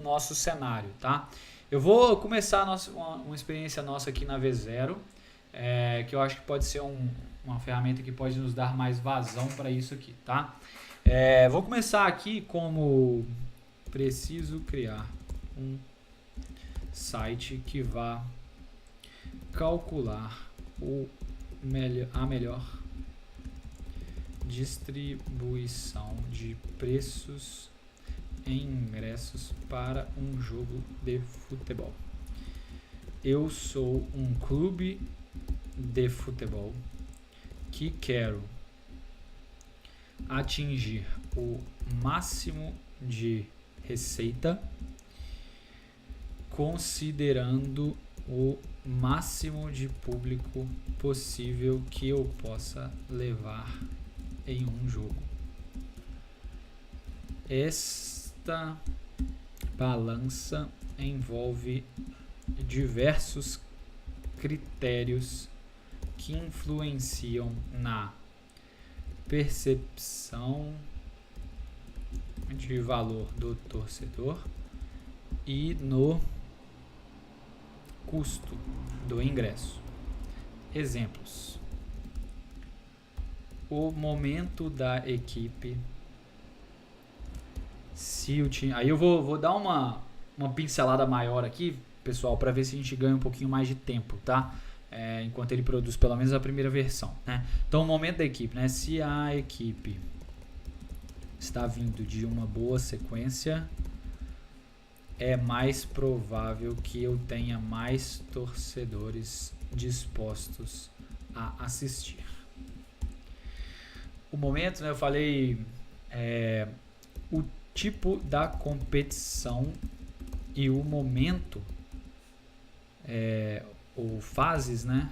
nosso cenário, tá? Eu vou começar uma experiência nossa aqui na V0, que eu acho que pode ser uma ferramenta que pode nos dar mais vazão para isso aqui, tá? Vou começar aqui como preciso criar um site que vá calcular a melhor distribuição de preços em ingressos para um jogo de futebol. Eu sou um clube de futebol que quero atingir o máximo de receita considerando o máximo de público possível que eu possa levar em um jogo. Esta balança envolve diversos critérios que influenciam na percepção de valor do torcedor e no custo do ingresso. Exemplos: o momento da equipe. Se o time, aí eu vou dar uma pincelada maior aqui, pessoal, para ver se a gente ganha um pouquinho mais de tempo, tá? Enquanto ele produz pelo menos a primeira versão, né? Então, o momento da equipe, né? Se a equipe está vindo de uma boa sequência, é mais provável que eu tenha mais torcedores dispostos a assistir. O momento, né? Eu falei o tipo da competição e o momento ou fases, né,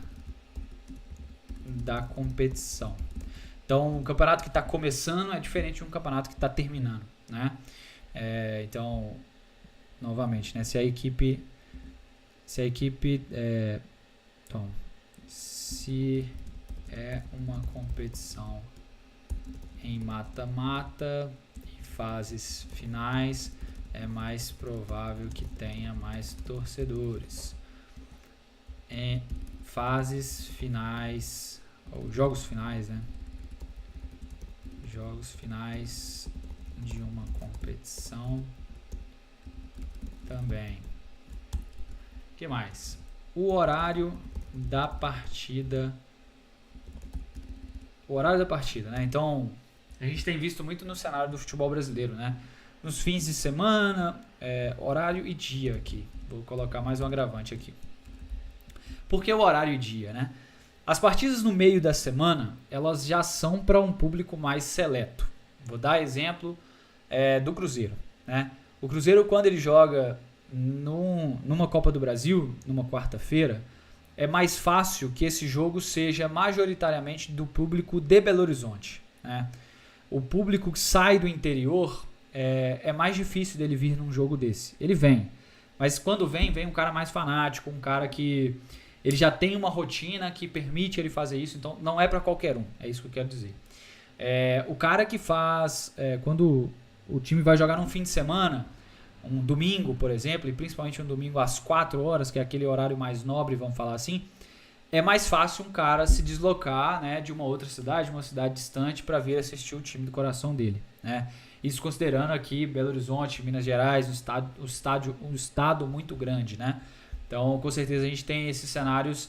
da competição. Então, um campeonato que está começando é diferente de um campeonato que está terminando, né? Então, novamente, né, se é uma competição em mata-mata e fases finais, é mais provável que tenha mais torcedores. Em fases finais, ou jogos finais, né? Jogos finais de uma competição também. O que mais? O horário da partida. O horário da partida, né? Então, a gente tem visto muito no cenário do futebol brasileiro, né? Nos fins de semana, horário e dia aqui. Vou colocar mais um agravante aqui. Por que o horário e dia, né? As partidas no meio da semana, elas já são para um público mais seleto. Vou dar exemplo do Cruzeiro, né? O Cruzeiro, quando ele joga numa Copa do Brasil, numa quarta-feira, é mais fácil que esse jogo seja majoritariamente do público de Belo Horizonte, né? O público que sai do interior é mais difícil dele vir num jogo desse. Ele vem, mas quando vem um cara mais fanático, um cara que ele já tem uma rotina que permite ele fazer isso, então não é para qualquer um, é isso que eu quero dizer. O cara que faz, quando o time vai jogar num fim de semana, um domingo, por exemplo, e principalmente um domingo às 4 horas, que é aquele horário mais nobre, vamos falar assim, é mais fácil um cara se deslocar, né, de uma outra cidade, uma cidade distante, para vir assistir o time do coração dele, né? Isso considerando aqui Belo Horizonte, Minas Gerais, um estado muito grande, né? Então, com certeza a gente tem esses cenários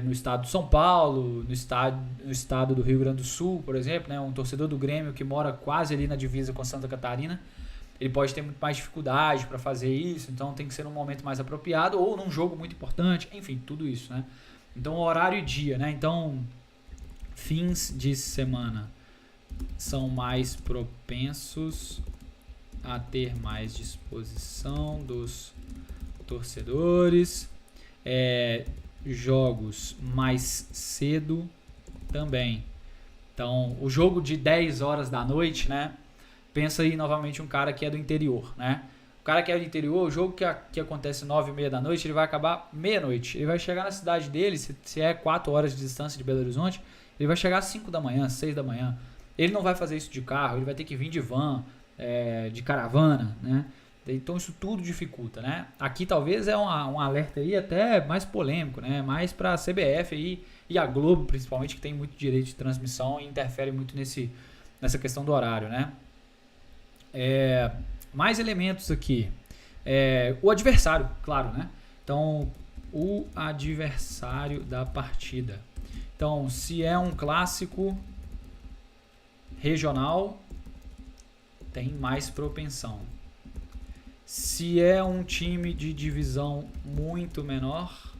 no estado de São Paulo, no estado do Rio Grande do Sul, por exemplo, né? Um torcedor do Grêmio que mora quase ali na divisa com Santa Catarina, ele pode ter muito mais dificuldade para fazer isso, então tem que ser num momento mais apropriado ou num jogo muito importante, enfim, tudo isso, né? Então, horário e dia, né? Então, fins de semana são mais propensos a ter mais disposição dos torcedores. Jogos mais cedo também. Então, o jogo de 10 horas da noite, né? Pensa aí novamente um cara que é do interior, né? O cara que é do interior, o jogo que acontece 9h30 da noite, ele vai acabar meia-noite. Ele vai chegar na cidade dele, se é 4 horas de distância de Belo Horizonte, ele vai chegar às 5 da manhã, 6 da manhã. Ele não vai fazer isso de carro, ele vai ter que vir de van, de caravana, né? Então isso tudo dificulta, né? Aqui talvez é um alerta aí até mais polêmico, né? Mais para a CBF aí e a Globo principalmente, que tem muito direito de transmissão e interfere muito nessa questão do horário, né? Mais elementos aqui. O adversário, claro, né? Então, o adversário da partida. Então, se é um clássico regional, tem mais propensão. Se é um time de divisão muito menor,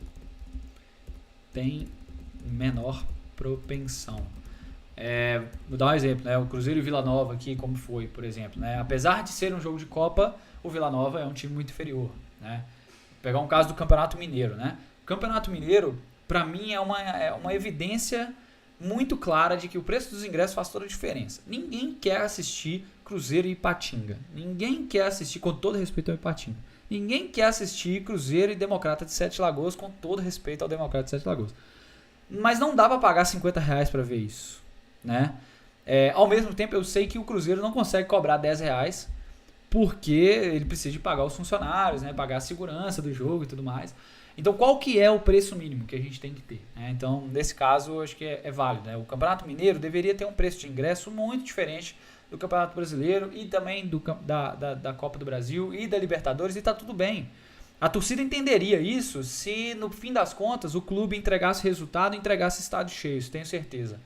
tem menor propensão. Vou dar um exemplo, né? O Cruzeiro e Vila Nova aqui, como foi, por exemplo, né? Apesar de ser um jogo de Copa, o Vila Nova é um time muito inferior, né? Vou pegar um caso do Campeonato Mineiro, né? O Campeonato Mineiro, para mim, é uma evidência muito clara de que o preço dos ingressos faz toda a diferença. Ninguém quer assistir Cruzeiro e Ipatinga. Ninguém quer assistir, com todo respeito ao Ipatinga. Ninguém quer assistir Cruzeiro e Democrata de Sete Lagoas, com todo respeito ao Democrata de Sete Lagoas. Mas não dá para pagar R$50 para ver isso, né? Ao mesmo tempo, eu sei que o Cruzeiro não consegue cobrar R$10 porque ele precisa de pagar os funcionários, né? Pagar a segurança do jogo e tudo mais. Então, qual que é o preço mínimo que a gente tem que ter, né? Então, nesse caso, eu acho que é válido, né? O Campeonato Mineiro deveria ter um preço de ingresso muito diferente do Campeonato Brasileiro e também da Copa do Brasil e da Libertadores, e tá tudo bem. A torcida entenderia isso se, no fim das contas, o clube entregasse resultado e entregasse estádio cheio, tenho certeza,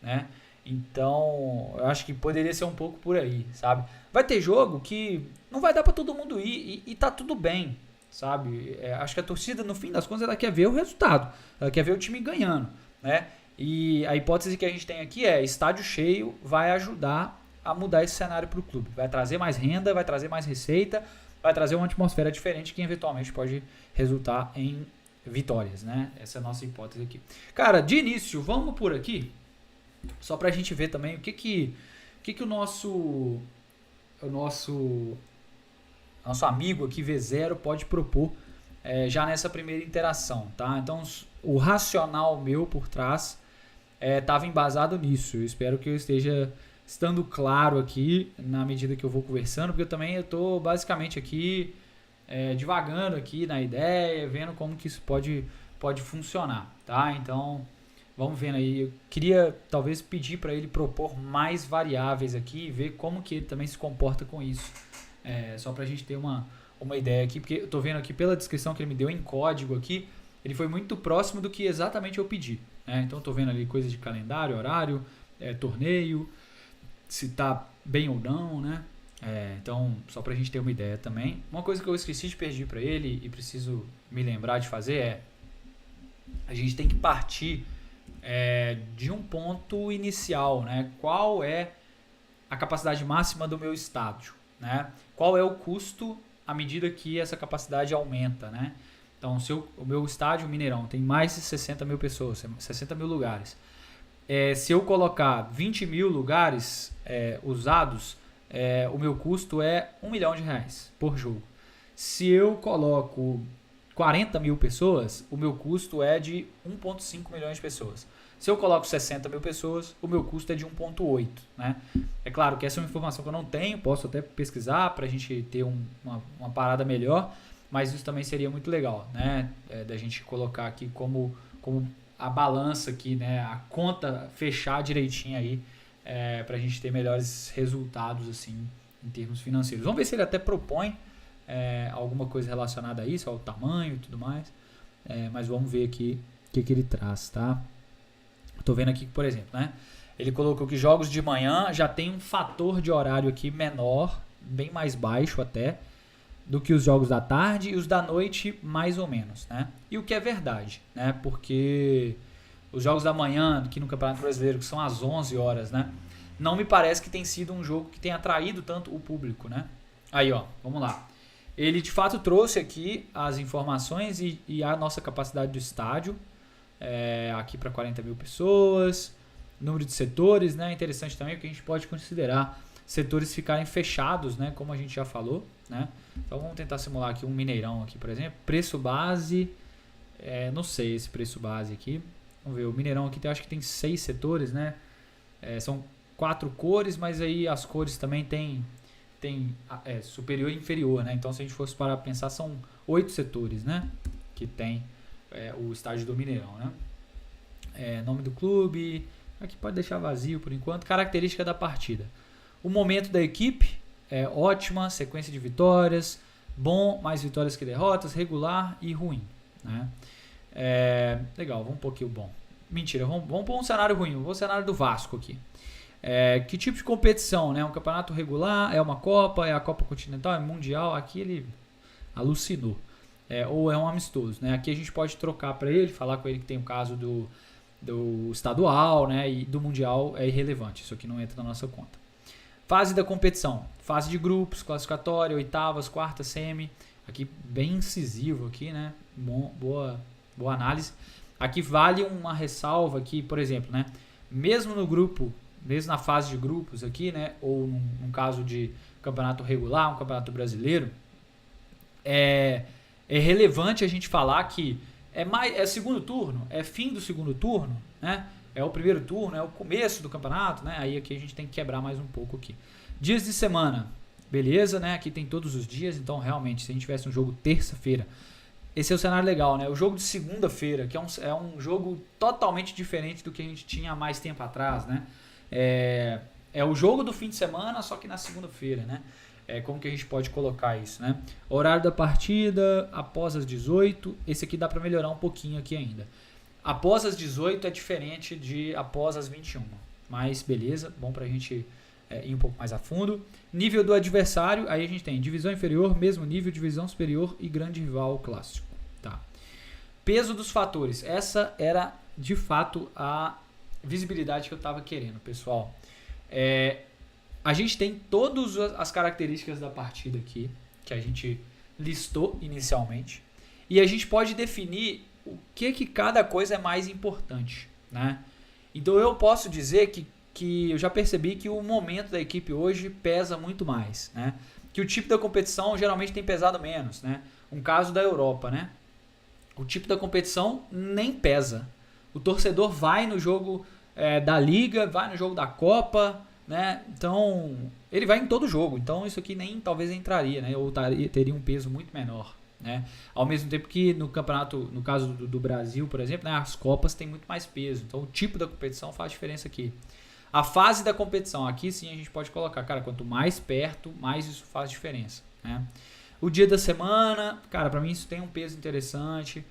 né? Então, eu acho que poderia ser um pouco por aí, sabe? Vai ter jogo que não vai dar para todo mundo ir e tá tudo bem, sabe? Acho que a torcida, no fim das contas, ela quer ver o resultado, ela quer ver o time ganhando, né? E a hipótese que a gente tem aqui é: estádio cheio vai ajudar a mudar esse cenário para o clube, vai trazer mais renda, vai trazer mais receita, vai trazer uma atmosfera diferente que eventualmente pode resultar em vitórias, né? Essa é a nossa hipótese aqui. Cara, de início, vamos por aqui, só pra gente ver também o que o nosso amigo aqui V0 pode propor já nessa primeira interação, tá? Então, o racional meu por trás estava embasado nisso. Eu espero que eu esteja estando claro aqui na medida que eu vou conversando, porque eu estou basicamente aqui divagando aqui na ideia, vendo como que isso pode funcionar, tá? Então, vamos vendo aí. Eu queria talvez pedir para ele propor mais variáveis aqui e ver como que ele também se comporta com isso. Só para a gente ter uma ideia aqui, porque eu estou vendo aqui pela descrição que ele me deu em código aqui, ele foi muito próximo do que exatamente eu pedi, né? Então, estou vendo ali coisas de calendário, horário, torneio, se tá bem ou não, né? Então, só pra gente ter uma ideia também. Uma coisa que eu esqueci de pedir para ele e preciso me lembrar de fazer a gente tem que partir de um ponto inicial, né? Qual é a capacidade máxima do meu estádio, né? Qual é o custo à medida que essa capacidade aumenta, né? Então, se o meu estádio Mineirão tem mais de 60 mil pessoas, 60 mil lugares, se eu colocar 20 mil lugares usados, o meu custo é R$1 milhão por jogo. Se eu coloco 40 mil pessoas, o meu custo é de 1,5 milhões de pessoas. Se eu coloco 60 mil pessoas, o meu custo é de 1,8, né? É claro que essa é uma informação que eu não tenho, posso até pesquisar para a gente ter uma parada melhor, mas isso também seria muito legal, né? Da gente colocar aqui como a balança aqui, né? A conta fechar direitinho aí, para a gente ter melhores resultados assim em termos financeiros. Vamos ver se ele até propõe alguma coisa relacionada a isso, ao tamanho e tudo mais, mas vamos ver aqui o que ele traz, tá? Estou vendo aqui, por exemplo, né? Ele colocou que jogos de manhã já tem um fator de horário aqui menor, bem mais baixo até, do que os jogos da tarde, e os da noite mais ou menos, né? E o que é verdade, né? Porque os jogos da manhã aqui no Campeonato Brasileiro, que são às 11 horas, né? Não me parece que tem sido um jogo que tenha atraído tanto o público, né? Aí, ó, vamos lá. Ele de fato trouxe aqui as informações e a nossa capacidade do estádio, aqui para 40 mil pessoas, número de setores, né? Interessante também porque a gente pode considerar setores ficarem fechados, né? Como a gente já falou, né? Então vamos tentar simular aqui um Mineirão aqui, por exemplo. Preço base, não sei esse preço base aqui. Vamos ver, o Mineirão aqui eu acho que tem 6 setores, né? São 4 cores, mas aí as cores também tem tem superior e inferior, né? Então, se a gente fosse parar para pensar, são 8 setores, né? Que tem o estádio do Mineirão, né? Nome do clube, aqui pode deixar vazio por enquanto. Característica da partida. O momento da equipe é ótima, sequência de vitórias, bom, mais vitórias que derrotas, regular e ruim, né? Legal, vamos um pouquinho bom. Mentira, vamos pôr um cenário ruim, vou pôr o cenário do Vasco aqui. Que tipo de competição, né? Um campeonato regular, é uma Copa, é a Copa Continental, é Mundial, aqui ele alucinou. Ou é um amistoso, né? Aqui a gente pode trocar para ele, falar com ele que tem o caso do estadual, né? E do Mundial é irrelevante, isso aqui não entra na nossa conta. Fase da competição, fase de grupos, classificatória, oitavas, quartas, semi, aqui bem incisivo aqui, né? Boa análise. Aqui vale uma ressalva aqui, por exemplo, né? Mesmo no grupo, mesmo na fase de grupos aqui, né? Ou num caso de campeonato regular, um campeonato brasileiro, é relevante a gente falar que é segundo turno, é fim do segundo turno, né? É o primeiro turno, é o começo do campeonato, né? Aí aqui a gente tem que quebrar mais um pouco aqui. Dias de semana, beleza, né? Aqui tem todos os dias, então realmente, se a gente tivesse um jogo terça-feira, esse é o cenário legal, né? O jogo de segunda-feira, que é um jogo totalmente diferente do que a gente tinha há mais tempo atrás, né? É o jogo do fim de semana, só que na segunda-feira, né? Como que a gente pode colocar isso, né? Horário da partida, após as 18. Esse aqui dá para melhorar um pouquinho aqui ainda. Após as 18 é diferente de após as 21. Mas beleza, bom pra gente ir um pouco mais a fundo. Nível do adversário, aí a gente tem divisão inferior, mesmo nível, divisão superior e grande rival clássico. Tá. Peso dos fatores. Essa era, de fato, a visibilidade que eu estava querendo, pessoal. A gente tem todas as características da partida aqui, que a gente listou inicialmente. E a gente pode definir o que cada coisa é mais importante, né? Então eu posso dizer que eu já percebi que o momento da equipe hoje pesa muito mais, né? Que o tipo da competição geralmente tem pesado menos, né? Um caso da Europa, né? O tipo da competição nem pesa. O torcedor vai no jogo da Liga, vai no jogo da Copa, né? Então ele vai em todo jogo. Então isso aqui nem talvez entraria, né? Ou teria um peso muito menor, né? Ao mesmo tempo que no campeonato, no caso do Brasil, por exemplo, né, as Copas têm muito mais peso. Então o tipo da competição faz diferença aqui. A fase da competição, aqui sim a gente pode colocar, cara, quanto mais perto, mais isso faz diferença, né? O dia da semana, cara, pra mim isso tem um peso interessante.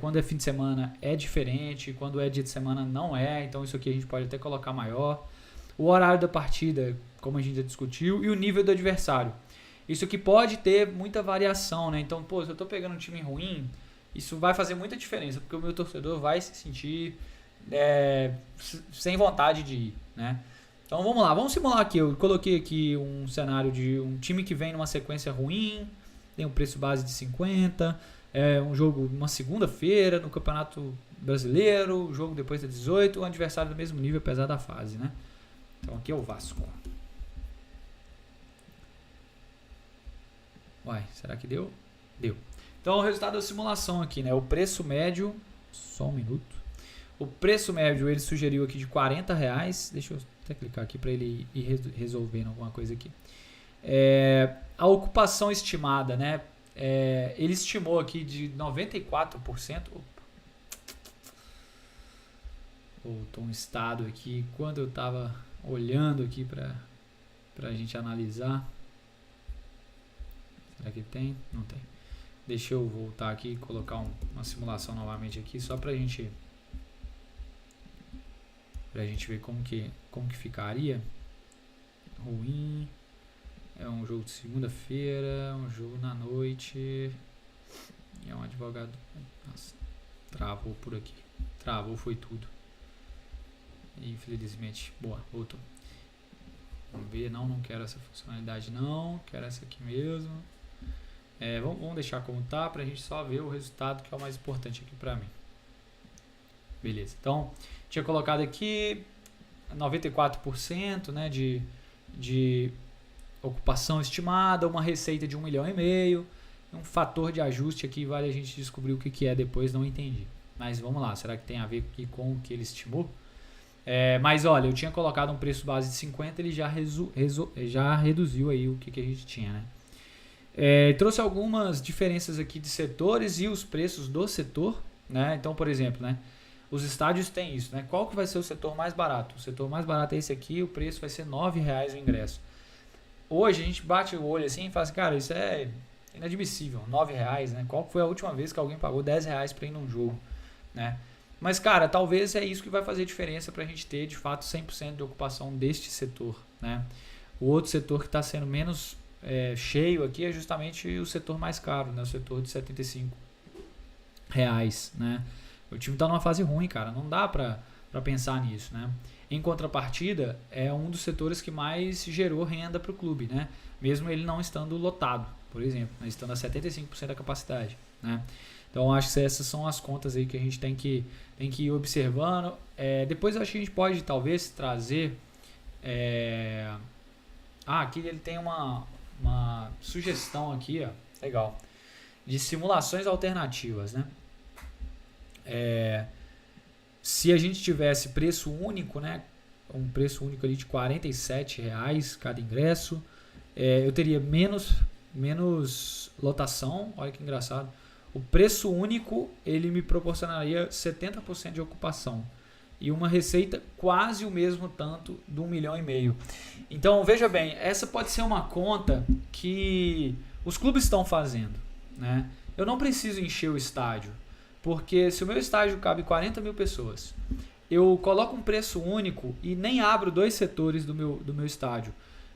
Quando é fim de semana é diferente, quando é dia de semana não é. Então isso aqui a gente pode até colocar maior. O horário da partida, como a gente já discutiu, e o nível do adversário. Isso aqui pode ter muita variação, né? Então, se eu tô pegando um time ruim, isso vai fazer muita diferença, porque o meu torcedor vai se sentir sem vontade de ir, né? Então, vamos lá, vamos simular aqui. Eu coloquei aqui um cenário de um time que vem numa sequência ruim, tem um preço base de 50, um jogo uma segunda-feira no Campeonato Brasileiro, o jogo depois da 18, o adversário do mesmo nível, apesar da fase, né? Então, aqui é o Vasco. Uai, será que deu? Deu. Então, o resultado da simulação aqui, né? O preço médio, só um minuto. O preço médio ele sugeriu aqui de R$40. Deixa eu até clicar aqui para ele ir resolvendo alguma coisa aqui. A ocupação estimada, né? Ele estimou aqui de 94%. Voltou um estado aqui. Quando eu estava olhando aqui para a gente analisar. Será que tem? Não tem. Deixa eu voltar aqui e colocar uma simulação novamente aqui, só pra gente ver como que ficaria. Ruim. É um jogo de segunda-feira, um jogo na noite. É um advogado. Nossa, travou por aqui. Travou, foi tudo. Infelizmente. Boa, voltou. Vamos ver, não quero essa funcionalidade não, quero essa aqui mesmo. Vamos deixar como tá pra gente só ver o resultado, que é o mais importante aqui pra mim. Beleza, então tinha colocado aqui 94%, né, de ocupação estimada, uma receita de 1,5 milhão, um fator de ajuste aqui, vale a gente descobrir o que é depois, não entendi. Mas vamos lá, será que tem a ver aqui com o que ele estimou? Mas olha, eu tinha colocado um preço base de 50, ele já reduziu aí o que a gente tinha, né? Trouxe algumas diferenças aqui de setores e os preços do setor, né? Então, por exemplo, né? Os estádios têm isso, né? Qual que vai ser o setor mais barato? O setor mais barato é esse aqui, o preço vai ser R$ 9,00 o ingresso. Hoje a gente bate o olho assim e fala assim, cara, isso é inadmissível, R$ 9,00, né? Qual foi a última vez que alguém pagou R$ 10,00 para ir num jogo, né? Mas, cara, talvez é isso que vai fazer diferença para a gente ter, de fato, 100% de ocupação deste setor, né? O outro setor que está sendo menos cheio aqui é justamente o setor mais caro, né? O setor de R$ 75,00, né? O time está numa fase ruim, cara, não dá para pensar nisso, né? Em contrapartida, é um dos setores que mais gerou renda para o clube, né? Mesmo ele não estando lotado, por exemplo, né? Estando a 75% da capacidade, né? Então, acho que essas são as contas aí que a gente tem que ir observando. Depois, acho que a gente pode, talvez, trazer... aqui ele tem uma sugestão aqui, ó, legal, de simulações alternativas, né? Se a gente tivesse preço único, né? Um preço único ali de R$ 47,00 cada ingresso, eu teria menos lotação. Olha que engraçado. O preço único ele me proporcionaria 70% de ocupação e uma receita quase o mesmo tanto de 1,5 milhão. Então, veja bem, essa pode ser uma conta que os clubes estão fazendo, né? Eu não preciso encher o estádio, porque se o meu estádio cabe 40 mil pessoas, eu coloco um preço único e nem abro 2 setores do meu estádio.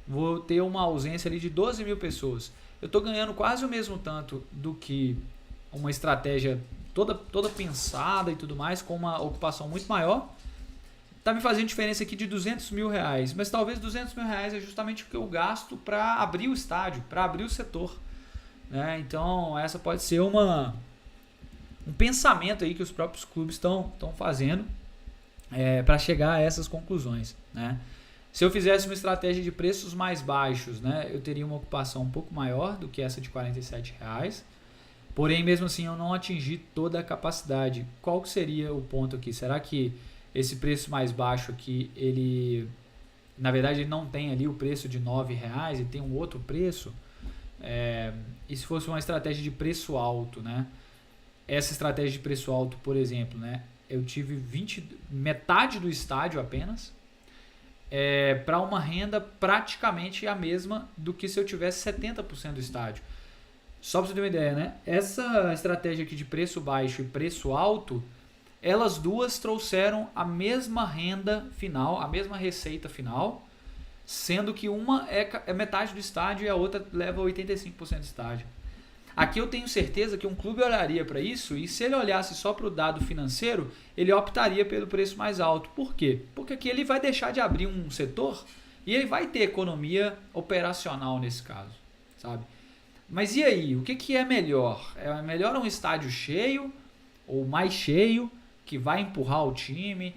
Vou ter uma ausência ali de 12 mil pessoas. Eu estou ganhando quase o mesmo tanto do que uma estratégia toda pensada e tudo mais, com uma ocupação muito maior. Está me fazendo diferença aqui de R$ 200 mil, mas talvez R$ 200 mil é justamente o que eu gasto para abrir o estádio, para abrir o setor, né? Então, essa pode ser um pensamento aí que os próprios clubes estão fazendo para chegar a essas conclusões, né? Se eu fizesse uma estratégia de preços mais baixos, né, eu teria uma ocupação um pouco maior do que essa de R$ 47,00. Porém, mesmo assim, eu não atingi toda a capacidade. Qual que seria o ponto aqui? Será que esse preço mais baixo aqui, ele, na verdade, ele não tem ali o preço de R$ 9,00, ele tem um outro preço? E se fosse uma estratégia de preço alto, né? Essa estratégia de preço alto, por exemplo, né? Eu tive metade do estádio apenas, para uma renda praticamente a mesma do que se eu tivesse 70% do estádio. Só para você ter uma ideia, né? Essa estratégia aqui de preço baixo e preço alto, elas duas trouxeram a mesma renda final, a mesma receita final, sendo que uma é metade do estádio e a outra leva 85% do estádio. Aqui eu tenho certeza que um clube olharia para isso e se ele olhasse só para o dado financeiro, ele optaria pelo preço mais alto. Por quê? Porque aqui ele vai deixar de abrir um setor e ele vai ter economia operacional nesse caso, sabe? Mas e aí? O que é melhor? É melhor um estádio cheio ou mais cheio, que vai empurrar o time,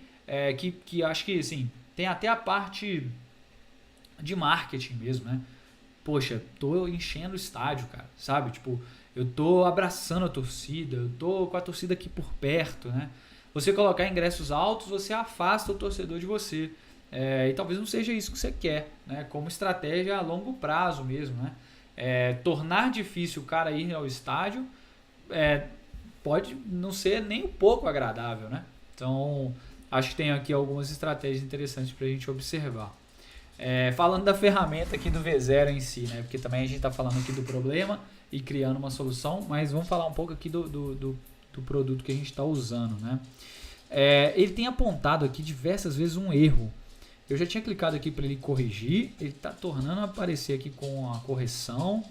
que acho que assim, tem até a parte de marketing mesmo, né? Poxa, tô enchendo o estádio, cara, sabe? Tipo, eu tô abraçando a torcida, eu tô com a torcida aqui por perto, né? Você colocar ingressos altos, você afasta o torcedor de você. E talvez não seja isso que você quer, né? Como estratégia a longo prazo mesmo, né? Tornar difícil o cara ir ao estádio pode não ser nem um pouco agradável, né? Então, acho que tem aqui algumas estratégias interessantes para a gente observar. Falando da ferramenta aqui do V0 em si, né? Porque também a gente está falando aqui do problema e criando uma solução, mas vamos falar um pouco aqui do produto que a gente está usando, né? Ele tem apontado aqui diversas vezes um erro. Eu já tinha clicado aqui para ele corrigir, ele está tornando a aparecer aqui com a correção.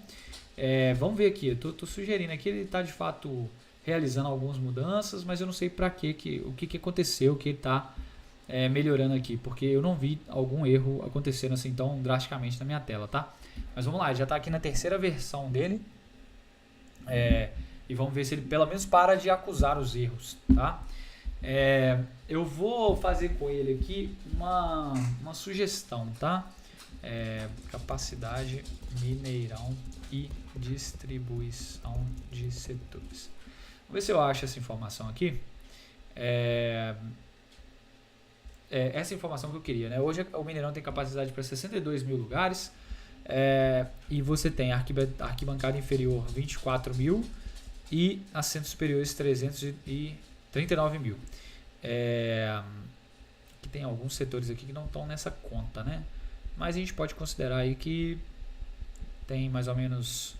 Vamos ver aqui, eu estou sugerindo aqui, ele está de fato realizando algumas mudanças, mas eu não sei para o que aconteceu, o que ele está melhorando aqui, porque eu não vi algum erro acontecendo assim tão drasticamente na minha tela, tá? Mas vamos lá, ele já está aqui na terceira versão dele, e vamos ver se ele pelo menos para de acusar os erros, tá? Eu vou fazer com ele aqui uma sugestão, tá? Capacidade Mineirão e distribuição de setores. Vamos ver se eu acho essa informação aqui. essa informação que eu queria, né? Hoje o Mineirão tem capacidade para 62 mil lugares, e você tem arquibancada inferior 24 mil e assentos superiores 339 mil. Que tem alguns setores aqui que não estão nessa conta, né? Mas a gente pode considerar aí que tem mais ou menos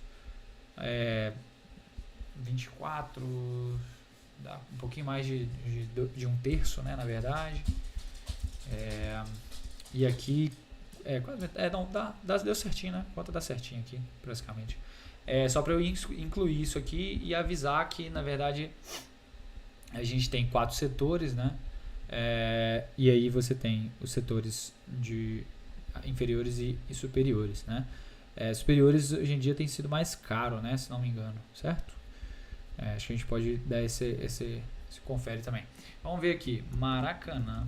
24, dá um pouquinho mais de um terço, né, na verdade. E aqui deu certinho, né? Conta dá certinho aqui, praticamente. Só para eu incluir isso aqui e avisar que, na verdade, a gente tem 4 setores, né? E aí você tem os setores de inferiores e superiores, né? Superiores hoje em dia tem sido mais caro, né? Se não me engano, certo? Acho que a gente pode dar esse confere também. Vamos ver aqui, Maracanã,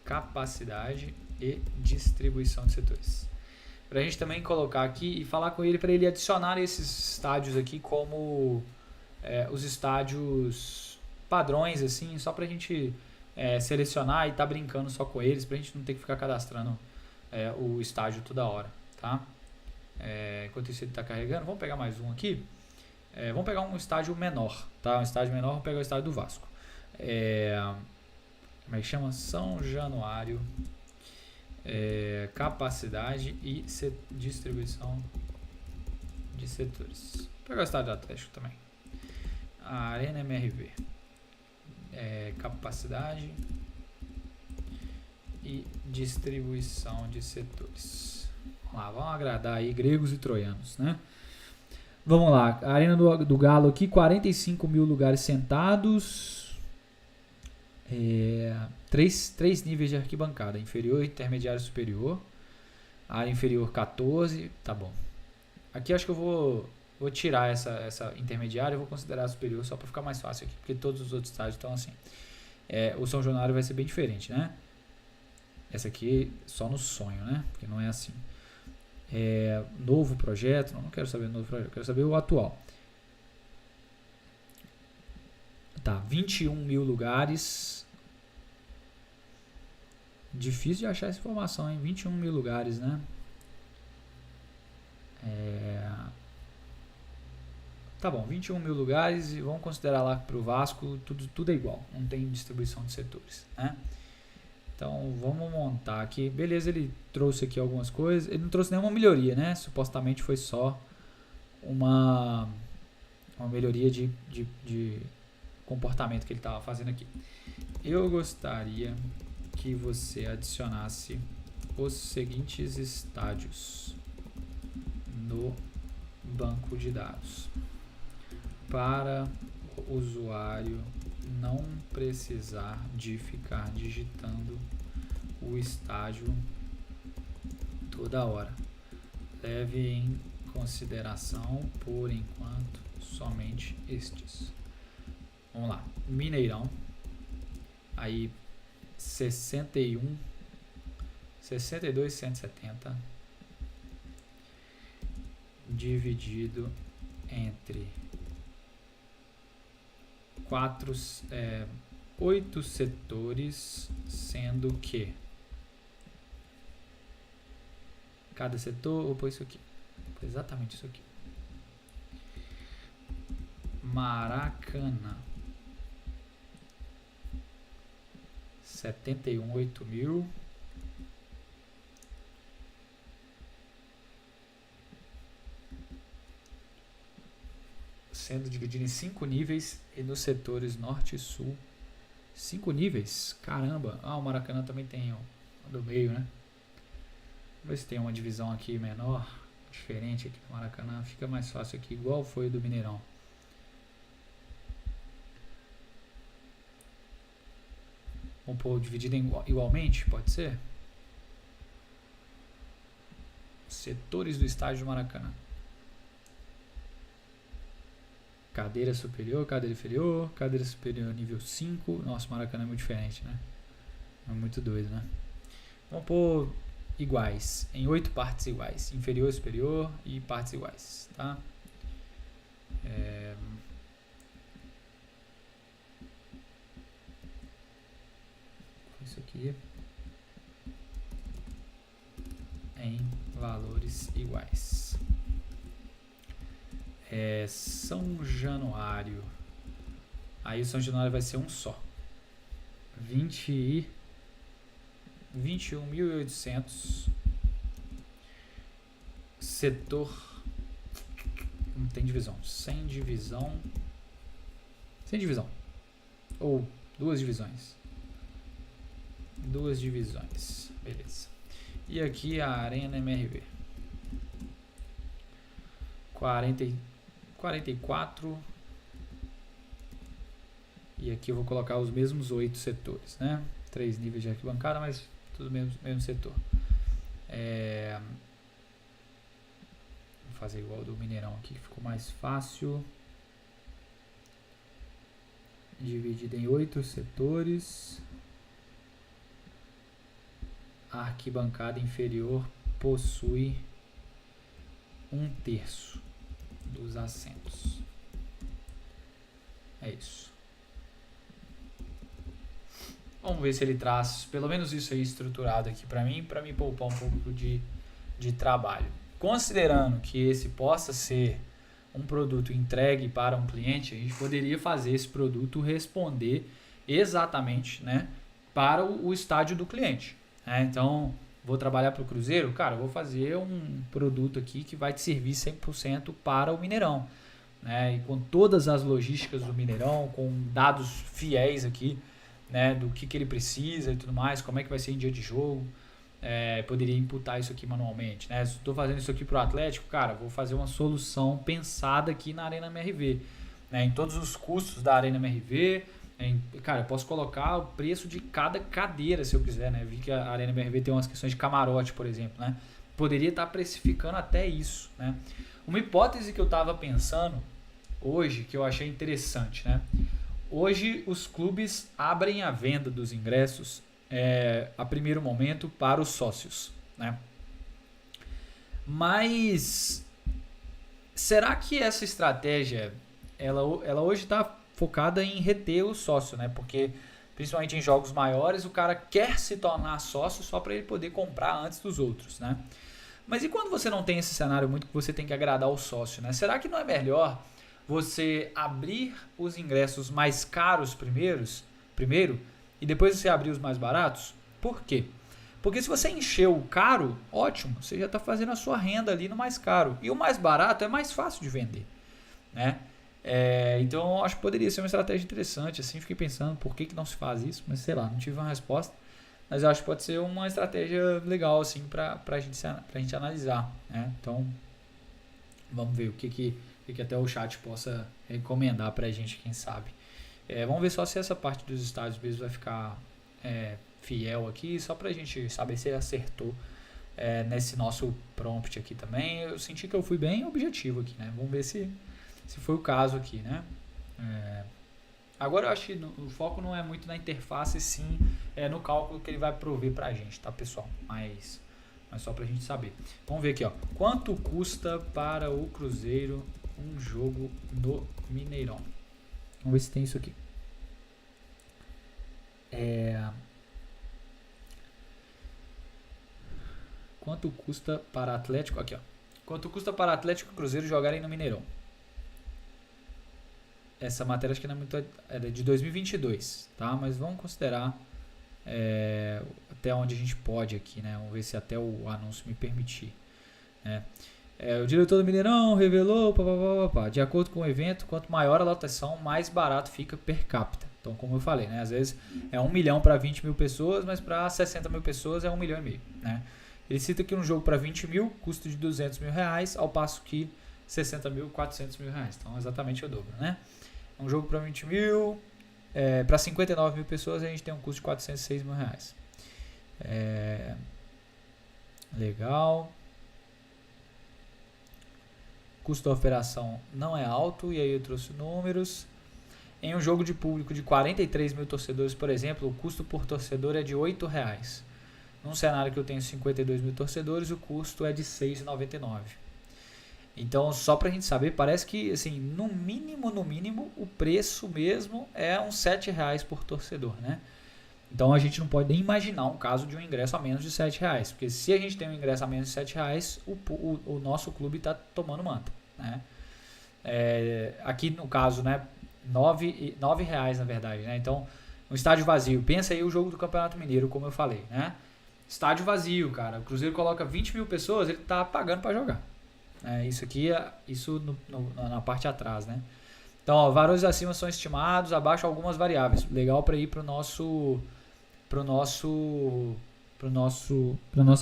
capacidade e distribuição de setores. Pra gente também colocar aqui e falar com ele para ele adicionar esses estádios aqui como os estádios padrões, assim, só pra gente selecionar e tá brincando só com eles, pra gente não ter que ficar cadastrando o estádio toda hora, tá? Enquanto isso ele tá carregando, vamos pegar mais um aqui. Vamos pegar um estádio menor, tá? Um estádio menor, vamos pegar o estádio do Vasco. Como é que chama? São Januário. Capacidade e distribuição de setores. Vou pegar o estádio do Atlético também. A Arena MRV. Capacidade e distribuição de setores. Vamos lá, vamos agradar aí gregos e troianos, né? Vamos lá, a Arena do Galo aqui, 45 mil lugares sentados, 3 níveis de arquibancada, inferior, intermediário e superior, área inferior 14, tá bom. Aqui acho que eu vou tirar essa intermediária e vou considerar a superior só para ficar mais fácil aqui, porque todos os outros estádios estão assim. O São Januário vai ser bem diferente, né? Essa aqui só no sonho, né? Porque não é assim. Novo projeto, não quero saber do novo projeto, quero saber o atual. Tá, 21 mil lugares. Difícil de achar essa informação, hein? 21 mil lugares, né? Tá bom, 21 mil lugares e vamos considerar lá pro Vasco tudo é igual, não tem distribuição de setores, né? Então vamos montar aqui. Beleza, ele trouxe aqui algumas coisas. Ele não trouxe nenhuma melhoria, né? Supostamente foi só uma melhoria de comportamento que ele estava fazendo aqui. Eu gostaria que você adicionasse os seguintes estádios no banco de dados para o usuário não precisar de ficar digitando o estádio toda hora. Leve em consideração, por enquanto, somente estes. Vamos lá. Mineirão. Aí 62.170 dividido entre 8 setores, sendo que cada setor, vou pôr isso aqui, exatamente isso aqui. Maracanã, 71.8 mil. Sendo dividido em 5 níveis e nos setores norte e sul. 5 níveis? Caramba! O Maracanã também tem o do meio, né? Vamos ver se tem uma divisão aqui menor, diferente aqui do Maracanã. Fica mais fácil aqui, igual foi o do Mineirão. Vamos pôr dividido igualmente, pode ser? Setores do estádio do Maracanã. Cadeira superior, cadeira superior nível 5. Nossa, o Maracanã é muito diferente, né? É muito doido, né? Vamos pôr iguais, em 8 partes iguais. Inferior, superior e partes iguais, tá? isso aqui em valores iguais. São Januário. Aí o São Januário vai ser um só. 21.800. Setor. Não tem divisão. Sem divisão. Sem divisão. Ou duas divisões. Duas divisões. Beleza. E aqui a Arena MRV. 44. E aqui eu vou colocar os mesmos 8 setores, né? 3 níveis de arquibancada, mas tudo mesmo setor. Vou fazer igual do Mineirão aqui, que ficou mais fácil. Dividido em 8 setores. A arquibancada inferior possui 1/3 dos assentos. É isso. Vamos ver se ele traz pelo menos isso aí estruturado aqui para mim poupar um pouco de trabalho. Considerando que esse possa ser um produto entregue para um cliente, a gente poderia fazer esse produto responder exatamente, né, para o estádio do cliente. Então, vou trabalhar para o Cruzeiro, cara, vou fazer um produto aqui que vai te servir 100% para o Mineirão, né, e com todas as logísticas do Mineirão, com dados fiéis aqui, né, do que ele precisa e tudo mais, como é que vai ser em dia de jogo. Poderia imputar isso aqui manualmente, né? Se estou fazendo isso aqui para o Atlético, cara, vou fazer uma solução pensada aqui na Arena MRV, né? Em todos os custos da Arena MRV, cara, eu posso colocar o preço de cada cadeira se eu quiser, né? Vi que a Arena MRV tem umas questões de camarote, por exemplo, né? Poderia estar precificando até isso, né? Uma hipótese que eu estava pensando hoje, que eu achei interessante, né? Hoje os clubes abrem a venda dos ingressos a primeiro momento para os sócios, né? Mas será que essa estratégia ela hoje está focada em reter o sócio, né? Porque principalmente em jogos maiores o cara quer se tornar sócio só para ele poder comprar antes dos outros, né? Mas e quando você não tem esse cenário muito que você tem que agradar o sócio, né? Será que não é melhor você abrir os ingressos mais caros primeiro e depois você abrir os mais baratos? Por quê? Porque se você encher o caro, ótimo, você já está fazendo a sua renda ali no mais caro. E o mais barato é mais fácil de vender, né? Então eu acho que poderia ser uma estratégia interessante. Assim, fiquei pensando por que não se faz isso, mas sei lá, não tive uma resposta. Mas eu acho que pode ser uma estratégia legal assim, para a gente analisar, né? Então vamos ver o que até o chat possa recomendar para a gente, quem sabe. Vamos ver só se essa parte dos estádios mesmo vai ficar fiel aqui, só para a gente saber se acertou nesse nosso prompt aqui também. Eu senti que eu fui bem objetivo aqui, né? Vamos ver se foi o caso aqui, né? Agora eu acho que o foco não é muito na interface, sim no cálculo que ele vai prover para a gente, tá, pessoal? Mas só para a gente saber. Vamos ver aqui, ó. Quanto custa para o Cruzeiro um jogo no Mineirão? Vamos ver se tem isso aqui. Quanto custa para Atlético? Aqui, ó. Quanto custa para Atlético e Cruzeiro jogarem no Mineirão? Essa matéria acho que não é muito... É de 2022, tá? Mas vamos considerar até onde a gente pode aqui, né? Vamos ver se até o anúncio me permitir, né? O diretor do Mineirão revelou, de acordo com o evento, quanto maior a lotação, mais barato fica per capita. Então, como eu falei, né, às vezes é 1 milhão para 20 mil pessoas, mas para 60 mil pessoas é 1,5 milhão, né? Ele cita que um jogo para 20 mil, custo de 200 mil reais, ao passo que 60 mil, 400 mil reais. Então, exatamente o dobro, né? Um jogo para 20 mil, para 59 mil pessoas, a gente tem um custo de 406 mil reais. Legal. Custo da operação não é alto, e aí eu trouxe números. Em um jogo de público de 43 mil torcedores, por exemplo, o custo por torcedor é de R$ 8,00. Num cenário que eu tenho 52 mil torcedores, o custo é de R$ 6,99. Então, só pra gente saber, parece que, assim, no mínimo, o preço mesmo é uns R$ 7,00 por torcedor, né? Então a gente não pode nem imaginar um caso de um ingresso a menos de R$7, porque se a gente tem um ingresso a menos de R$7, o nosso clube está tomando manta, né? Aqui no caso, né, R$9 na verdade, né? Então, um estádio vazio, pensa aí o jogo do Campeonato Mineiro, como eu falei, né? Estádio vazio, cara, o Cruzeiro coloca 20 mil pessoas, ele tá pagando para jogar. Isso aqui, na parte de atrás, né? Então, ó, valores acima são estimados, abaixo algumas variáveis. Legal para ir para nossa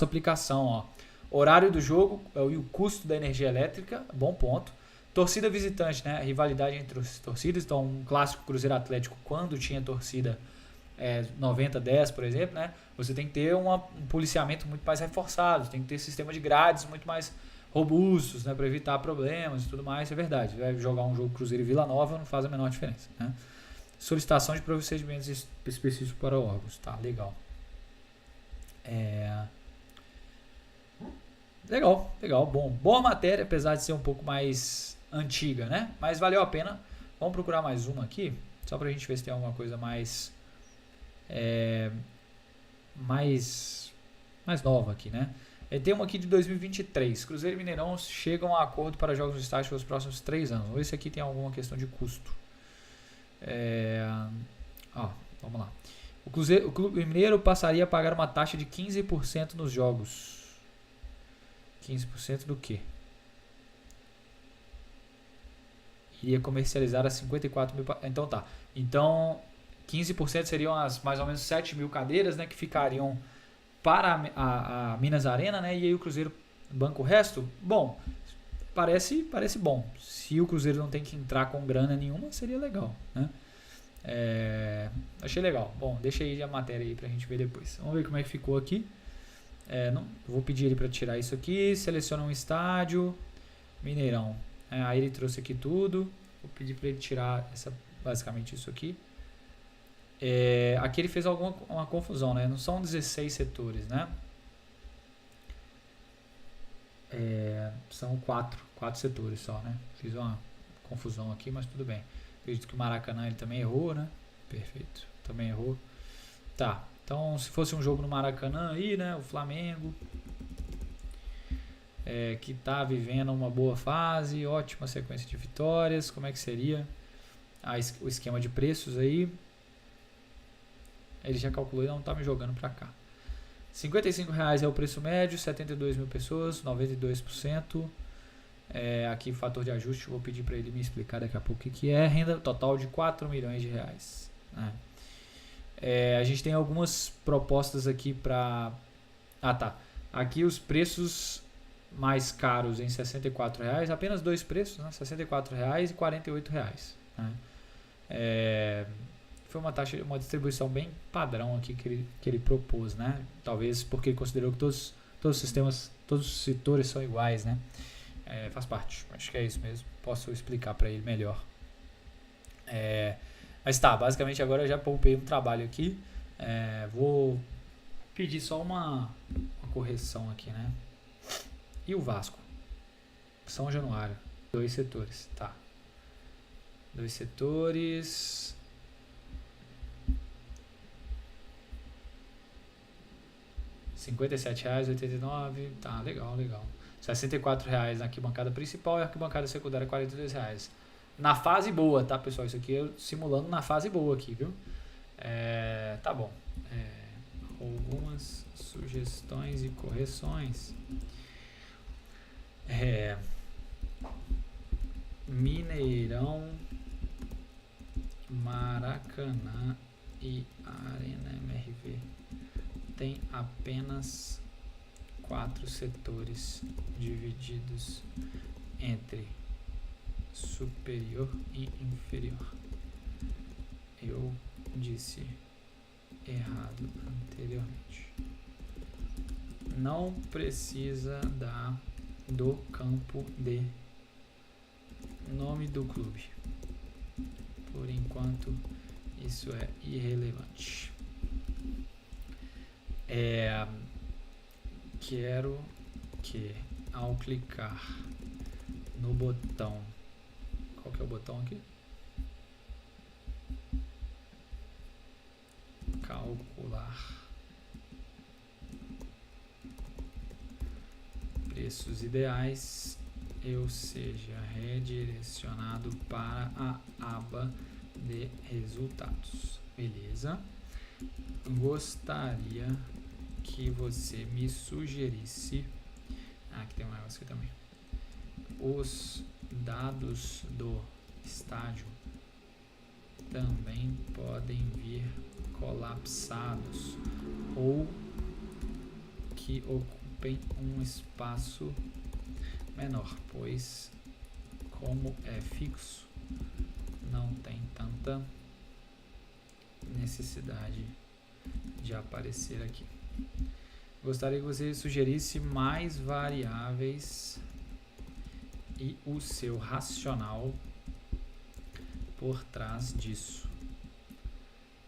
aplicação, ó. Horário do jogo e o custo da energia elétrica, bom ponto. Torcida visitante, né? Rivalidade entre as torcidas. Então, um clássico Cruzeiro Atlético, quando tinha torcida 90-10, por exemplo, né? Você tem que ter um policiamento muito mais reforçado, tem que ter sistema de grades muito mais robustos, né? Para evitar problemas e tudo mais, é verdade. Vai jogar um jogo Cruzeiro e Vila Nova não faz a menor diferença, né? Solicitação de procedimentos específicos para órgãos, tá? Legal. Legal, bom. Boa matéria, apesar de ser um pouco mais antiga, né? Mas valeu a pena. Vamos procurar mais uma aqui, só pra gente ver se tem alguma coisa mais nova aqui, né? Tem uma aqui de 2023. Cruzeiro e Mineirão chegam a acordo para jogos no estádio pelos próximos 3 anos. Vamos ver se aqui tem alguma questão de custo. Vamos lá. O Clube Mineiro passaria a pagar uma taxa de 15% nos jogos. 15% do quê? Iria comercializar a 54 mil. Então tá. Então 15% seriam as mais ou menos 7 mil cadeiras, né, que ficariam para a Minas Arena, né? E aí o Cruzeiro banca o resto. Bom, parece bom. Se o Cruzeiro não tem que entrar com grana nenhuma, seria legal, né? Achei legal. Bom, deixa aí a matéria aí pra gente ver depois. Vamos ver como é que ficou aqui. Vou pedir ele para tirar isso aqui. Seleciona um estádio. Mineirão. Aí ele trouxe aqui tudo. Vou pedir para ele tirar basicamente isso aqui. Aqui ele fez uma confusão, né? Não são 16 setores, né? São 4 setores só, né? Fiz uma confusão aqui, mas tudo bem. Acredito que o Maracanã ele também errou, né? Perfeito, também errou. Tá, então se fosse um jogo no Maracanã aí, né? O Flamengo, que tá vivendo uma boa fase, ótima sequência de vitórias. Como é que seria o esquema de preços aí? Ele já calculou e não tá me jogando pra cá. R$55 é o preço médio, 72 mil pessoas, 92%. Aqui fator de ajuste, vou pedir para ele me explicar daqui a pouco o que é. Renda total de R$4 milhões, né? A gente tem algumas propostas aqui para... tá. Aqui os preços mais caros em R$64, apenas 2 preços, né? R$64 e R$48, né? Foi uma distribuição bem padrão aqui que ele propôs, né? Talvez porque ele considerou que todos os sistemas, todos os setores são iguais, né? Faz parte, acho que é isso mesmo. Posso explicar para ele melhor. Mas tá, basicamente agora eu já poupei um trabalho aqui. Vou pedir só uma correção aqui, né? E o Vasco? São Januário, 2 setores, tá. 2 setores. R$57,89, tá, legal. R$64 na arquibancada principal e a arquibancada secundária R$42. Na fase boa, tá, pessoal? Isso aqui eu simulando na fase boa aqui, viu? Tá bom. Algumas sugestões e correções. Mineirão, Maracanã e Arena MRV tem apenas 4 setores divididos entre superior e inferior. Eu disse errado anteriormente. Não precisa do campo de nome do clube. Por enquanto, isso é irrelevante. Quero que ao clicar no botão, qual que é o botão aqui? calcular preços ideais, eu seja redirecionado para a aba de resultados. Beleza? Gostaria que você me sugerisse. Aqui tem um negócio aqui também. Os dados do estádio também podem vir colapsados ou que ocupem um espaço menor, pois como é fixo, não tem tanta necessidade de aparecer aqui. Gostaria que você sugerisse mais variáveis e o seu racional por trás disso.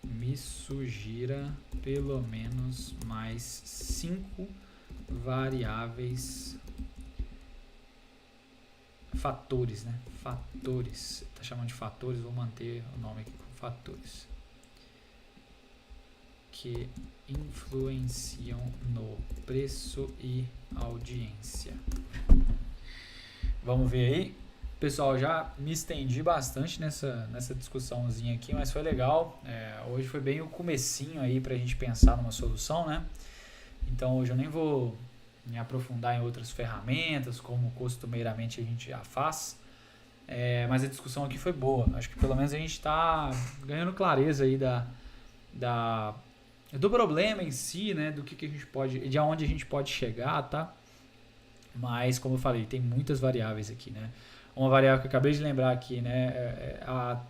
Me sugira pelo menos mais 5 variáveis, fatores, né? Fatores, tá chamando de fatores, vou manter o nome aqui com fatores, que influenciam no preço e audiência. Vamos ver aí. Pessoal, já me estendi bastante nessa discussãozinha aqui, mas foi legal. Hoje foi bem o comecinho aí pra gente pensar numa solução, né? Então hoje eu nem vou me aprofundar em outras ferramentas, como costumeiramente a gente já faz. Mas a discussão aqui foi boa. Acho que pelo menos a gente está ganhando clareza aí do problema em si, né? Do que a gente pode, de onde a gente pode chegar, tá? Mas, como eu falei, tem muitas variáveis aqui, né? Uma variável que eu acabei de lembrar aqui, né? A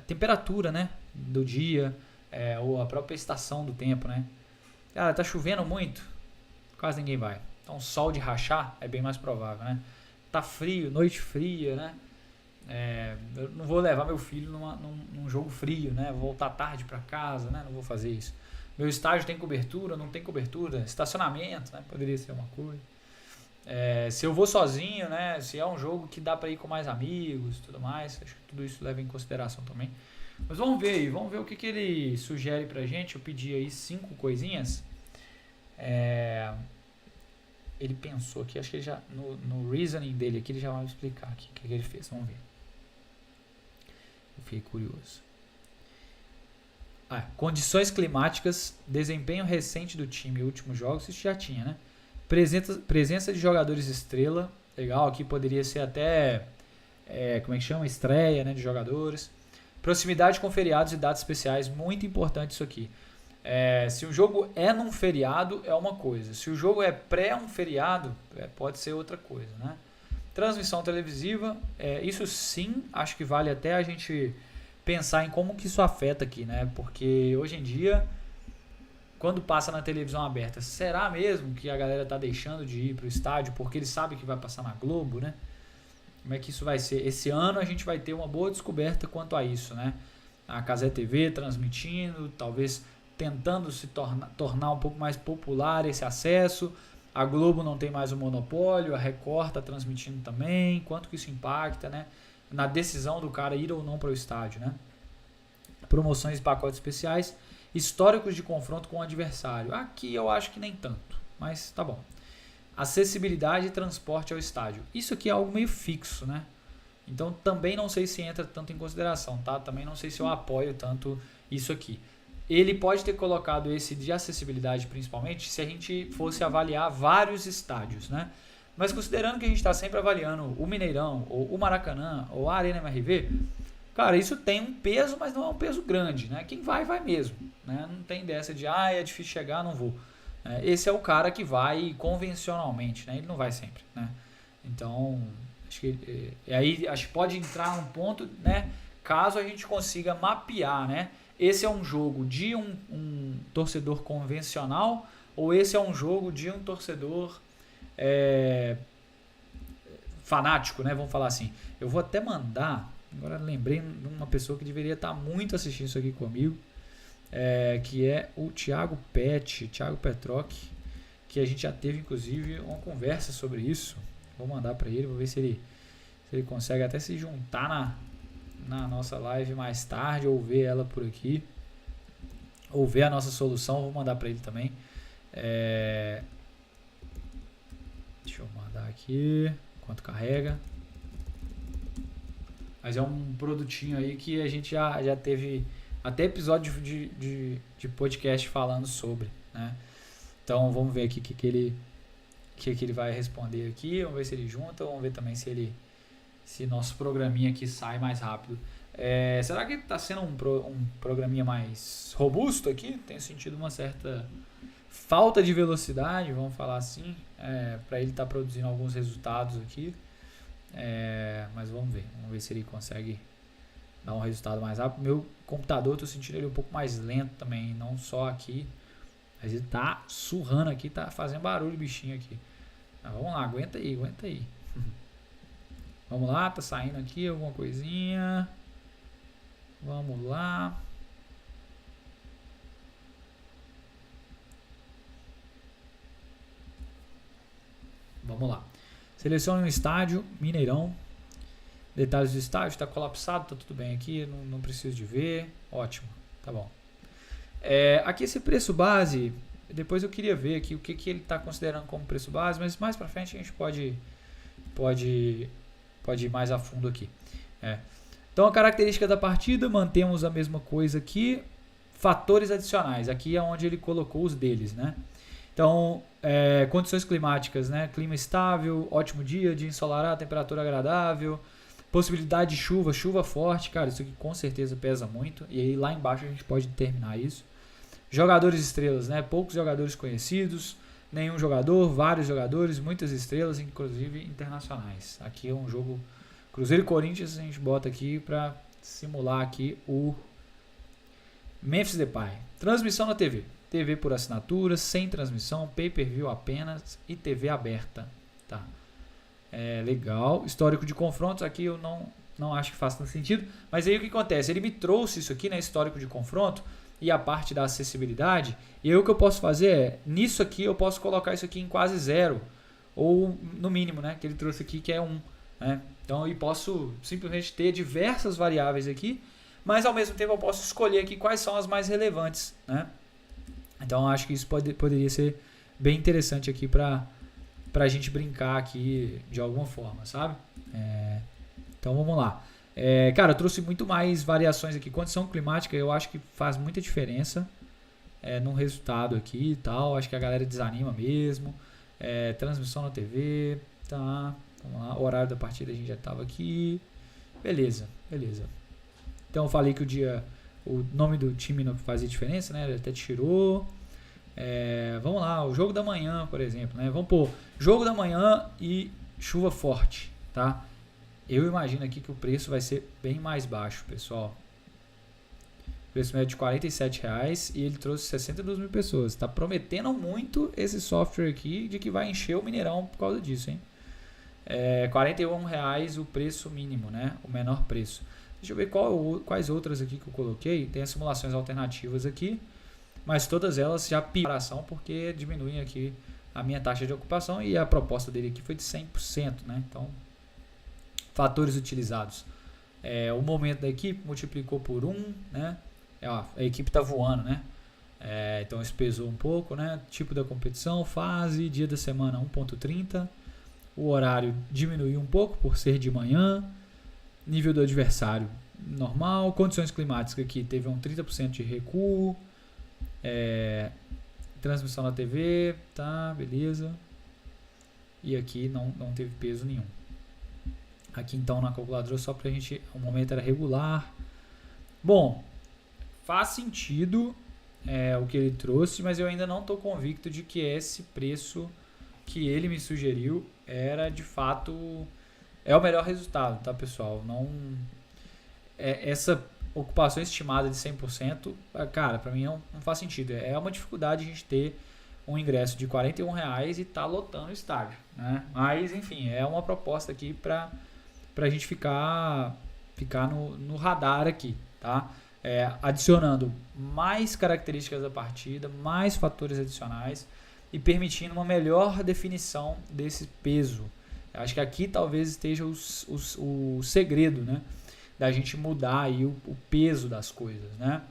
temperatura, né? Do dia, ou a própria estação do tempo, né? Cara, tá chovendo muito, quase ninguém vai. Então, sol de rachar é bem mais provável, né? Tá frio, noite fria, né? Eu não vou levar meu filho num jogo frio, né? Vou voltar tarde para casa, né? Não vou fazer isso. Meu estádio tem cobertura, não tem cobertura. Estacionamento, né? Poderia ser uma coisa. Se eu vou sozinho, né? Se é um jogo que dá para ir com mais amigos e tudo mais, acho que tudo isso leva em consideração também. Mas vamos ver aí, vamos ver o que ele sugere pra gente. Eu pedi aí 5 coisinhas. Ele pensou aqui, acho que ele já no reasoning dele aqui ele já vai explicar aqui o que ele fez. Vamos ver. Eu fiquei curioso. Condições climáticas, desempenho recente do time, últimos jogos, isso já tinha, né? Presença de jogadores estrela, legal, aqui poderia ser até, como é que chama? Estreia, né, de jogadores. Proximidade com feriados e datas especiais, muito importante isso aqui. Se o jogo é num feriado, é uma coisa. Se o jogo é pré um feriado, pode ser outra coisa, né? Transmissão televisiva, isso sim, acho que vale até a gente pensar em como que isso afeta aqui, né? Porque hoje em dia, quando passa na televisão aberta, será mesmo que a galera tá deixando de ir pro estádio porque eles sabem que vai passar na Globo, né? Como é que isso vai ser? Esse ano a gente vai ter uma boa descoberta quanto a isso, né? A Cazé TV transmitindo, talvez tentando se tornar um pouco mais popular esse acesso. A Globo não tem mais o monopólio, a Record está transmitindo também. Quanto que isso impacta, né? Na decisão do cara ir ou não para o estádio, né? Promoções e pacotes especiais, históricos de confronto com o adversário. Aqui eu acho que nem tanto, mas tá bom. Acessibilidade e transporte ao estádio. Isso aqui é algo meio fixo, né? Então também não sei se entra tanto em consideração, tá? Também não sei se eu apoio tanto isso aqui. Ele pode ter colocado esse de acessibilidade principalmente se a gente fosse avaliar vários estádios, né? Mas considerando que a gente está sempre avaliando o Mineirão, ou o Maracanã, ou a Arena MRV, cara, isso tem um peso, mas não é um peso grande, né? Quem vai, vai mesmo, né? Não tem dessa de, é difícil chegar, não vou. Esse é o cara que vai convencionalmente, né? Ele não vai sempre, né? Então, acho que pode entrar um ponto, né? Caso a gente consiga mapear, né? Esse é um jogo de um torcedor convencional ou esse é um jogo de um torcedor fanático, né? Vamos falar assim. Eu vou até mandar, agora lembrei de uma pessoa que deveria estar muito assistindo isso aqui comigo, que é o Thiago Petroc, que a gente já teve inclusive uma conversa sobre isso. Vou mandar para ele, vou ver se ele consegue até se juntar na nossa live mais tarde ou ver ela por aqui. ou ver a nossa solução, vou mandar para ele também. Deixa eu mandar aqui, enquanto carrega. Mas é um produtinho aí que a gente já teve até episódio de podcast falando sobre, né? Então vamos ver aqui o que ele vai responder aqui. Vamos ver se ele junta, vamos ver também se nosso programinha aqui sai mais rápido. Será que está sendo um programinha mais robusto aqui? Tenho sentido uma certa falta de velocidade, vamos falar assim, para ele estar produzindo alguns resultados aqui. Mas vamos ver se ele consegue dar um resultado mais rápido. Meu computador, estou sentindo ele um pouco mais lento também, não só aqui, mas ele tá surrando aqui, tá fazendo barulho bichinho aqui. Mas vamos lá, aguenta aí. Vamos lá, tá saindo aqui alguma coisinha. Vamos lá. Vamos lá. Selecione um estádio, Mineirão. Detalhes do estádio, está colapsado, tá tudo bem aqui, não preciso de ver. Ótimo, tá bom. Aqui esse preço base, depois eu queria ver aqui o que ele está considerando como preço base, mas mais para frente a gente pode ir mais a fundo aqui. Então a característica da partida, mantemos a mesma coisa aqui. Fatores adicionais, aqui é onde ele colocou os deles, né? Então, condições climáticas, né? Clima estável, ótimo dia ensolarado, temperatura agradável, possibilidade de chuva forte, cara, isso aqui com certeza pesa muito, e aí lá embaixo a gente pode determinar isso. Jogadores estrelas, né? Poucos jogadores conhecidos, nenhum jogador, vários jogadores, muitas estrelas, inclusive internacionais. Aqui é um jogo Cruzeiro e Corinthians, a gente bota aqui para simular aqui o Memphis Depay. Transmissão na TV. TV por assinatura, sem transmissão, pay-per-view apenas e TV aberta. Tá. Legal. Histórico de confrontos, aqui eu não acho que faça tanto sentido. Mas aí o que acontece? Ele me trouxe isso aqui, né? Histórico de confronto e a parte da acessibilidade. E aí o que eu posso fazer nisso aqui eu posso colocar isso aqui em quase 0. Ou no mínimo, né? Que ele trouxe aqui que é 1. Né? Então eu posso simplesmente ter diversas variáveis aqui. Mas ao mesmo tempo eu posso escolher aqui quais são as mais relevantes, né? Então eu acho que isso poderia ser bem interessante aqui para a gente brincar aqui de alguma forma, sabe? Então vamos lá. Cara, eu trouxe muito mais variações aqui. Condição climática eu acho que faz muita diferença no resultado aqui e tal. Acho que a galera desanima mesmo. Transmissão na TV, tá? Vamos lá. Horário da partida a gente já estava aqui. Beleza. Então eu falei que o nome do time não fazia diferença, né? Ele até tirou. Vamos lá, o jogo da manhã, por exemplo, né? Vamos pôr jogo da manhã e chuva forte, tá? Eu imagino aqui que o preço vai ser bem mais baixo, pessoal. O preço médio de R$47 e ele trouxe 62 mil pessoas. Tá prometendo muito esse software aqui de que vai encher o Mineirão por causa disso, hein? R$41 o preço mínimo, né? O menor preço. Deixa eu ver quais outras aqui que eu coloquei. Tem as simulações alternativas aqui, mas todas elas já piração porque diminuem aqui a minha taxa de ocupação e a proposta dele aqui foi de 100%, né? Então, fatores utilizados. O momento da equipe multiplicou por 1, né? A equipe está voando, né? Então isso pesou um pouco, né? Tipo da competição, fase, dia da semana 1.30. O horário diminuiu um pouco por ser de manhã. Nível do adversário normal. Condições climáticas aqui teve um 30% de recuo. Transmissão na TV, tá, beleza. E aqui não teve peso nenhum. Aqui então na calculadora só pra gente, o momento era regular. Bom, faz sentido o que ele trouxe, mas eu ainda não estou convicto de que esse preço que ele me sugeriu era de fato o melhor resultado, tá, pessoal? Não essa ocupação estimada de 100%, cara, para mim não faz sentido. É uma dificuldade a gente ter um ingresso de R$41 e tá lotando o estádio, né? Mas enfim, é uma proposta aqui para a gente ficar no radar aqui, tá? Adicionando mais características da partida, mais fatores adicionais e permitindo uma melhor definição desse peso. Acho que aqui talvez esteja o segredo, né? Da gente mudar aí o peso das coisas, né?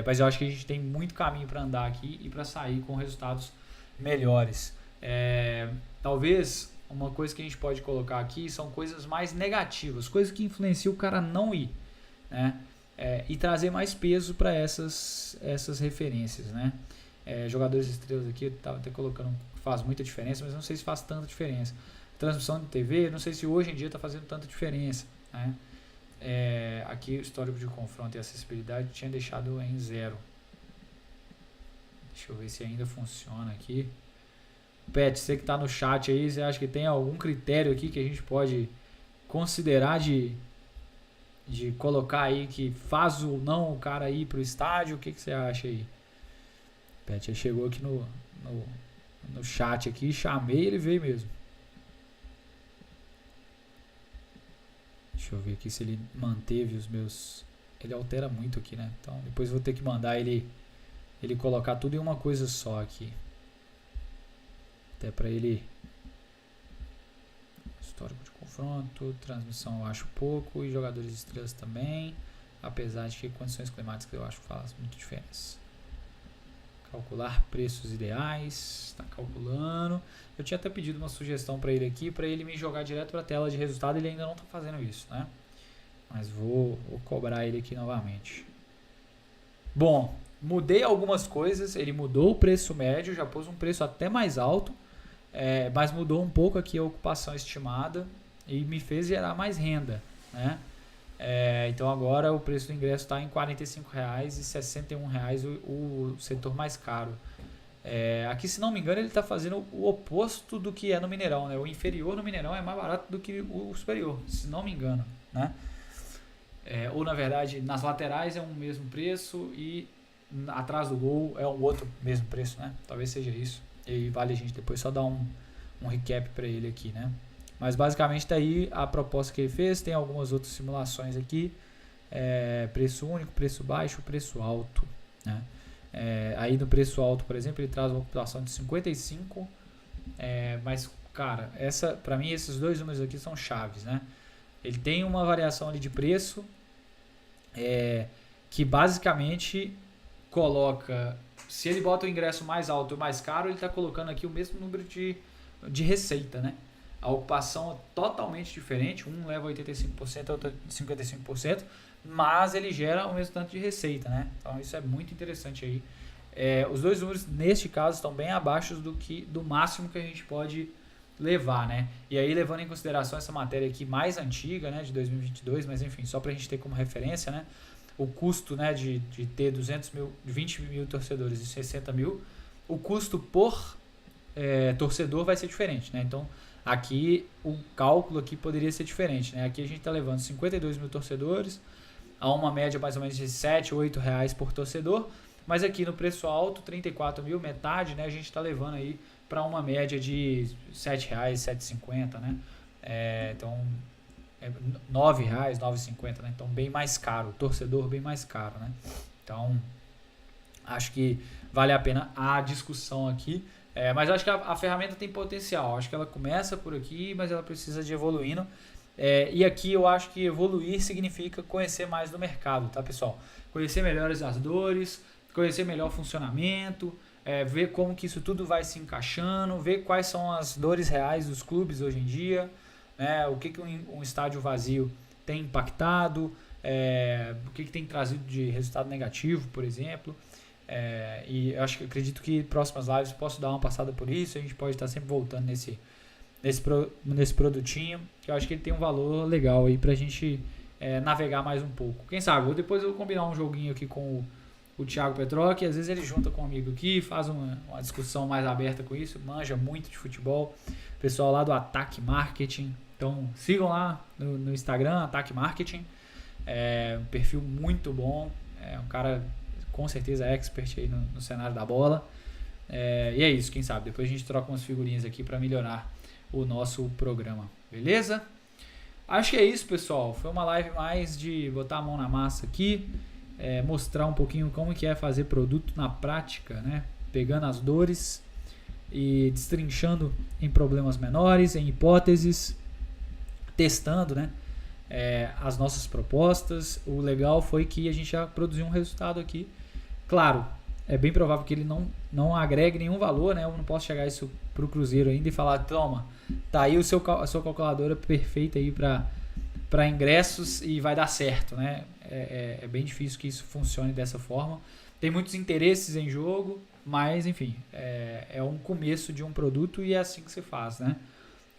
Mas eu acho que a gente tem muito caminho para andar aqui e para sair com resultados melhores. Talvez uma coisa que a gente pode colocar aqui são coisas mais negativas, coisas que influenciam o cara não ir, né? E trazer mais peso para essas referências, né? Jogadores estrelas aqui, eu estava até colocando que faz muita diferença, mas não sei se faz tanta diferença. Transmissão de TV, não sei se hoje em dia está fazendo tanta diferença, né? Aqui o histórico de confronto e acessibilidade tinha deixado em 0. Deixa eu ver se ainda funciona aqui. Pet, você que está no chat aí, você acha que tem algum critério aqui que a gente pode considerar de colocar aí que faz ou não o cara ir para o estádio? O que você acha aí? Pet, ele chegou aqui no chat aqui, chamei e ele veio mesmo. Deixa eu ver aqui se ele manteve os meus... Ele altera muito aqui, né? Então depois eu vou ter que mandar ele colocar tudo em uma coisa só aqui. Até para ele... Histórico de confronto, transmissão eu acho pouco e jogadores de estrelas também. Apesar de que condições climáticas eu acho que faz muita diferença. Calcular preços ideais. Está calculando. Eu tinha até pedido uma sugestão para ele aqui, para ele me jogar direto para a tela de resultado. Ele ainda não está fazendo isso, né? Mas vou cobrar ele aqui novamente. Bom, mudei algumas coisas. Ele mudou o preço médio, já pôs um preço até mais alto. Mas mudou um pouco aqui a ocupação estimada e me fez gerar mais renda, né? Então agora o preço do ingresso está em R$ 45,00 e R$ 61,00 o setor mais caro. Aqui, se não me engano, ele está fazendo o oposto do que é no Mineirão, né? O inferior no Mineirão é mais barato do que o superior, se não me engano, né? Ou na verdade, nas laterais é um mesmo preço e atrás do gol é um outro mesmo preço, né? Talvez seja isso. E vale a gente depois só dar um recap para ele aqui, né? Mas basicamente está aí a proposta que ele fez. Tem algumas outras simulações aqui. Preço único, preço baixo, preço alto, né? Aí no preço alto, por exemplo, ele traz uma ocupação de 55. Mas, cara, para mim esses dois números aqui são chaves, né? Ele tem uma variação ali de preço que basicamente coloca... Se ele bota o ingresso mais alto ou mais caro, ele está colocando aqui o mesmo número de receita, né? A ocupação é totalmente diferente. Um leva 85%, outro 55%, mas ele gera o mesmo tanto de receita, né? Então isso é muito interessante aí. Os dois números, neste caso, estão bem abaixo do máximo que a gente pode levar, né? E aí, levando em consideração essa matéria aqui mais antiga, né, de 2022, mas enfim, só para a gente ter como referência, né? O custo, né, de ter 20 mil torcedores e 60 mil, o custo por torcedor vai ser diferente, né? Então, aqui o cálculo aqui poderia ser diferente, né? Aqui a gente está levando 52 mil torcedores a uma média mais ou menos de R$ 7, R$ 8 por torcedor, mas aqui no preço alto, 34 mil, metade, né? A gente está levando aí para uma média de R$ 7, R$ 7,50, né? Então... R$ 9,00, R$ 9,50, né? Então bem mais caro, torcedor bem mais caro, né? Então acho que vale a pena a discussão aqui, mas acho que a ferramenta tem potencial, acho que ela começa por aqui, mas ela precisa de evoluindo, e aqui eu acho que evoluir significa conhecer mais do mercado, tá, pessoal? Conhecer melhor as dores, conhecer melhor o funcionamento, ver como que isso tudo vai se encaixando, ver quais são as dores reais dos clubes hoje em dia, o que um estádio vazio tem impactado, o que tem trazido de resultado negativo, por exemplo. E eu acredito que próximas lives posso dar uma passada por isso. A gente pode estar sempre voltando nesse produtinho, que eu acho que ele tem um valor legal aí pra gente navegar mais um pouco. Quem sabe, depois eu vou combinar um joguinho aqui com o Thiago Petroc, às vezes ele junta comigo aqui, faz uma discussão mais aberta com isso, manja muito de futebol. Pessoal lá do Ataque Marketing. Então sigam lá no Instagram, Ataque Marketing, um perfil muito bom, um cara com certeza expert aí no cenário da bola, e é isso, quem sabe, depois a gente troca umas figurinhas aqui para melhorar o nosso programa, beleza? Acho que é isso, pessoal, foi uma live mais de botar a mão na massa aqui, mostrar um pouquinho como que é fazer produto na prática, né? Pegando as dores e destrinchando em problemas menores, em hipóteses, testando, né? as nossas propostas. O legal foi que a gente já produziu um resultado aqui. Claro, é bem provável que ele não agregue nenhum valor, né? Eu não posso chegar isso pro Cruzeiro ainda e falar, toma, tá aí a sua calculadora perfeita aí para ingressos e vai dar certo, né? É bem difícil que isso funcione dessa forma. Tem muitos interesses em jogo, mas enfim, é um começo de um produto e é assim que se faz, né?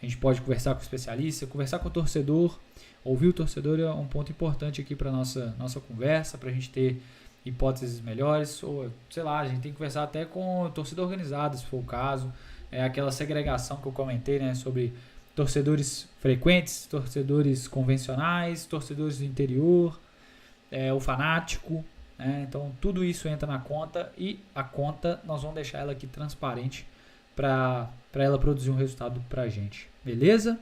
A gente pode conversar com o especialista, conversar com o torcedor. Ouvir o torcedor é um ponto importante aqui para nossa conversa, para a gente ter hipóteses melhores, ou sei lá, a gente tem que conversar até com torcida organizada, se for o caso. É aquela segregação que eu comentei, né, sobre torcedores frequentes, torcedores convencionais, torcedores do interior, o fanático, né? Então tudo isso entra na conta e a conta nós vamos deixar ela aqui transparente para ela produzir um resultado para a gente, beleza?